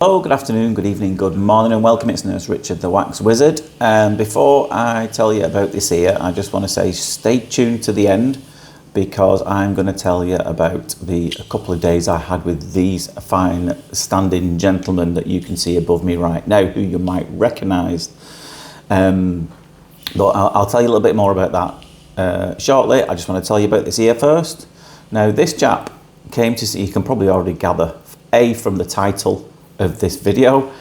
Hello, good afternoon, good evening, good morning and welcome. It's Nurse Richard, the Wax Wizard. Before I tell you about this ear, I just want to say stay tuned to the end because I'm going to tell you about a couple of days I had with these fine standing gentlemen that you can see above me right now, who you might recognise. But I'll tell you a little bit more about that shortly. I just want to tell you about this ear first. Now, this chap came to see, you can probably already gather, A, from the title of this video,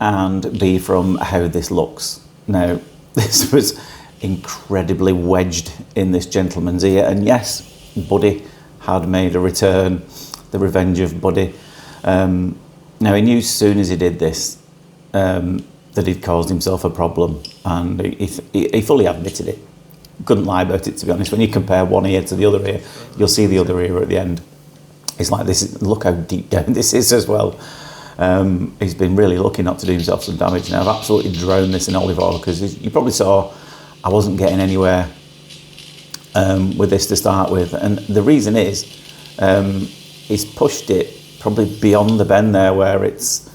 and B, from how this looks. Now, this was incredibly wedged in this gentleman's ear, and yes, Buddy had made a return, the revenge of Buddy. Now, he knew as soon as he did this that he'd caused himself a problem, and he fully admitted it. Couldn't lie about it, to be honest. When you compare one ear to the other ear, you'll see the other ear at the end. It's like this. Look how deep down this is as well. He's been really lucky not to do himself some damage. Now, I've absolutely drowned this in olive oil because you probably saw I wasn't getting anywhere with this to start with, and the reason is he's pushed it probably beyond the bend there, where it's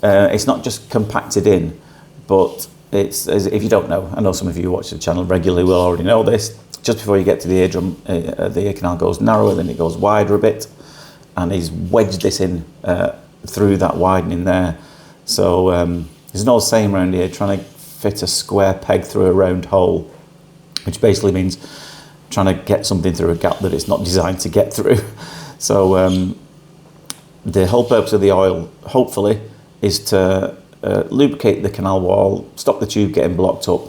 not just compacted in, but it's, as if you don't know, I know some of you who watch the channel regularly will already know this. Just before you get to the eardrum, the ear canal goes narrower, then it goes wider a bit, and he's wedged this in through that widening there. So there's an old saying around here, trying to fit a square peg through a round hole, which basically means trying to get something through a gap that it's not designed to get through. So the whole purpose of the oil, hopefully, is to lubricate the canal wall, stop the tube getting blocked up,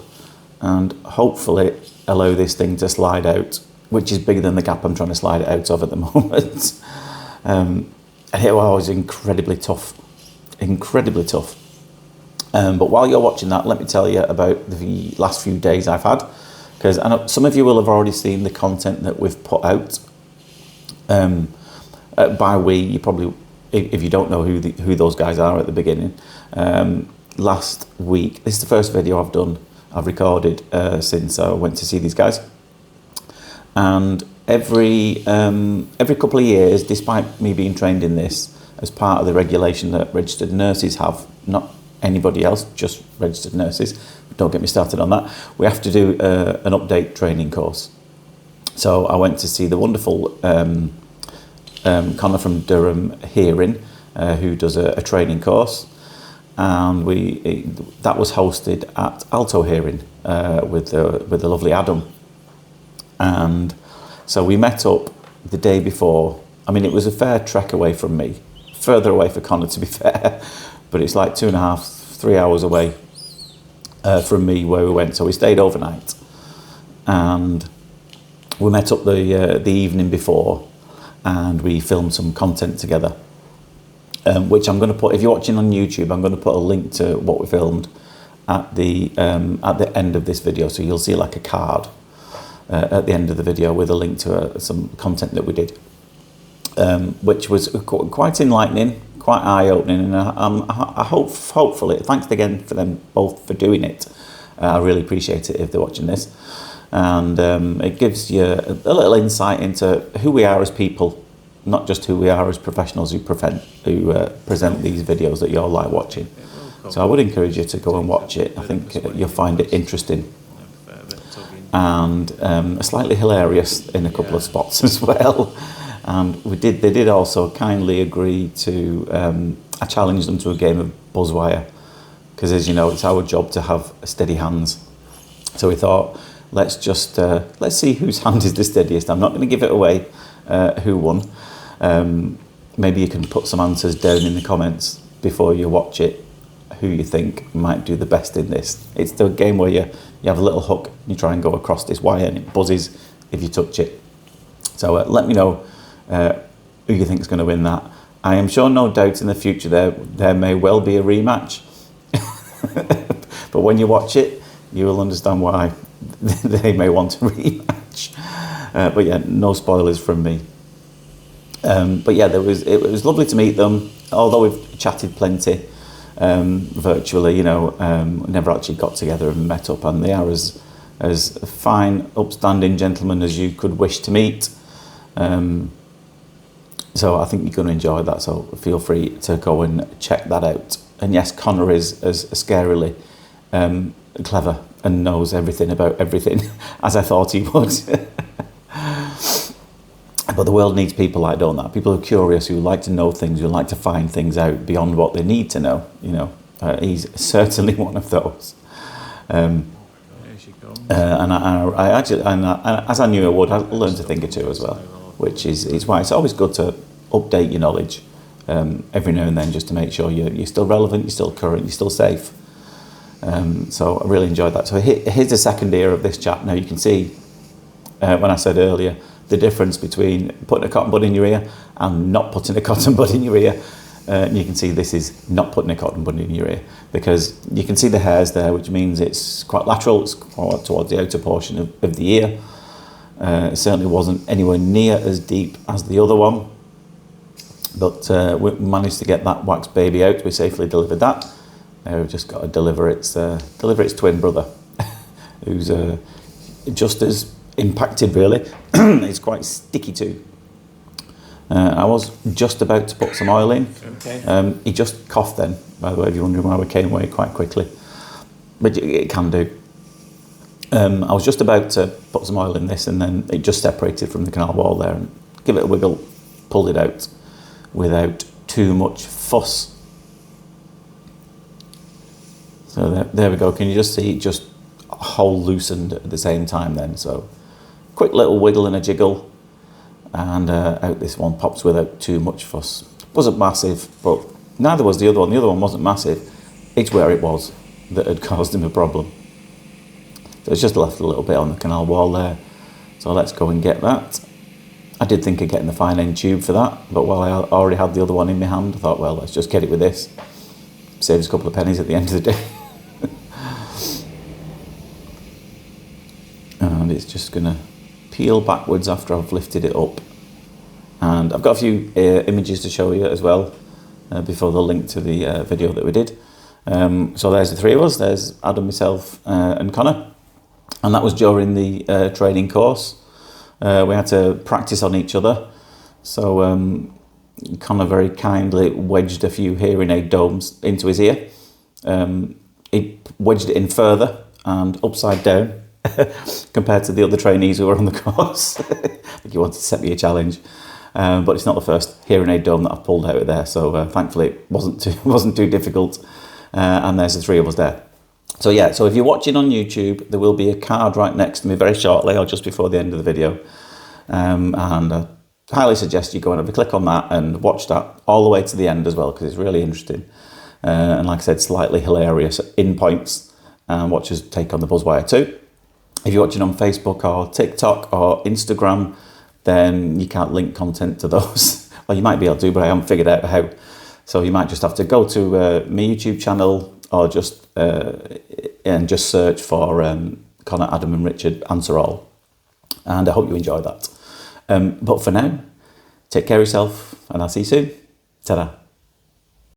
and hopefully allow this thing to slide out, which is bigger than the gap I'm trying to slide it out of at the moment. And it was incredibly tough. But while you're watching that, let me tell you about the last few days I've had, because I know some of you will have already seen the content that we've put out. By we, you probably, if you don't know who those guys are at the beginning, last week, this is the first video I've recorded since I went to see these guys. And every couple of years, despite me being trained in this as part of the regulation that registered nurses have, not anybody else, just registered nurses, don't get me started on that, we have to do an update training course. So I went to see the wonderful Connor from Durham Hearing, who does a training course, and that was hosted at Alto Hearing with the lovely Adam. And so we met up the day before. I mean, it was a fair trek away from me, further away for Connor, to be fair, but it's like 2.5, 3 hours away from me where we went. So we stayed overnight, and we met up the evening before, and we filmed some content together, which I'm going to put, if you're watching on YouTube, I'm going to put a link to what we filmed at the end of this video. So you'll see like a card at the end of the video with a link to some content that we did, which was quite enlightening, quite eye-opening, and I hope, hopefully, thanks again for them both for doing it. I really appreciate it if they're watching this, and it gives you a little insight into who we are as people, not just who we are as professionals who present these videos that you all like watching. So I would encourage you to go and watch it. I think you'll find it interesting and slightly hilarious in a couple of spots as well. And they did also kindly agree to, I challenged them to a game of buzzwire, because as you know, it's our job to have steady hands. So we thought, let's see whose hand is the steadiest. I'm not going to give it away who won. Maybe you can put some answers down in the comments before you watch it, who you think might do the best in this. It's the game where you have a little hook, you try and go across this wire, and it buzzes if you touch it. So let me know who you think is going to win that. I am sure, no doubt, in the future there may well be a rematch. But when you watch it, you will understand why they may want a rematch. But yeah, no spoilers from me. But yeah, it was lovely to meet them, although we've chatted plenty virtually, you know, never actually got together and met up, and they are as fine, upstanding gentlemen as you could wish to meet. So I think you're going to enjoy that. So feel free to go and check that out. And yes, Connor is as scarily clever and knows everything about everything as I thought he would. But the world needs people like that. People who are curious, who like to know things, who like to find things out beyond what they need to know. You know, he's certainly one of those. And I actually, as I knew I would, I learned a thing or two as well, which is why it's always good to update your knowledge every now and then, just to make sure you're still relevant, you're still current, you're still safe. So I really enjoyed that. So here's the second ear of this chap. Now you can see when I said earlier the difference between putting a cotton bud in your ear and not putting a cotton bud in your ear. You can see this is not putting a cotton bud in your ear, because you can see the hairs there, which means it's quite lateral, it's quite towards the outer portion of the ear. It certainly wasn't anywhere near as deep as the other one, but we managed to get that wax baby out. We safely delivered that. Now we've just got to deliver its twin brother, who's just as impacted really. It's quite sticky too. I was just about to put some oil in. Okay. He just coughed then, by the way, if you're wondering why we came away quite quickly. But it can do. I was just about to put some oil in this, and then it just separated from the canal wall there, and give it a wiggle, pulled it out without too much fuss. So there we go. Can you just see it just whole loosened at the same time then? So quick little wiggle and a jiggle, and out this one pops without too much fuss. Wasn't massive, but neither was the other one. The other one wasn't massive. It's where it was that had caused him a problem. So it's just left a little bit on the canal wall there. So let's go and get that. I did think of getting the fine end tube for that, but while I already had the other one in my hand, I thought, well, let's just get it with this. Saves a couple of pennies at the end of the day. And it's just going to peel backwards after I've lifted it up. And I've got a few images to show you as well before the link to the video that we did. So there's the three of us. There's Adam, myself and Connor. And that was during the training course. We had to practice on each other. So Connor very kindly wedged a few hearing aid domes into his ear. He wedged it in further and upside down compared to the other trainees who were on the course. I think he wanted to set me a challenge. But it's not the first hearing aid dome that I've pulled out of there. So thankfully it wasn't too difficult. And there's the three of us there. So yeah, so if you're watching on YouTube, there will be a card right next to me very shortly, or just before the end of the video. And I highly suggest you go and have a click on that and watch that all the way to the end as well, because it's really interesting. And like I said, slightly hilarious in points. And watch us take on the buzzwire too. If you're watching on Facebook or TikTok or Instagram, then you can't link content to those. Well, you might be able to, but I haven't figured out how. So you might just have to go to my YouTube channel, or just search for Connor, Adam and Richard Answer All. And I hope you enjoy that. But for now, take care of yourself, and I'll see you soon. Ta-da.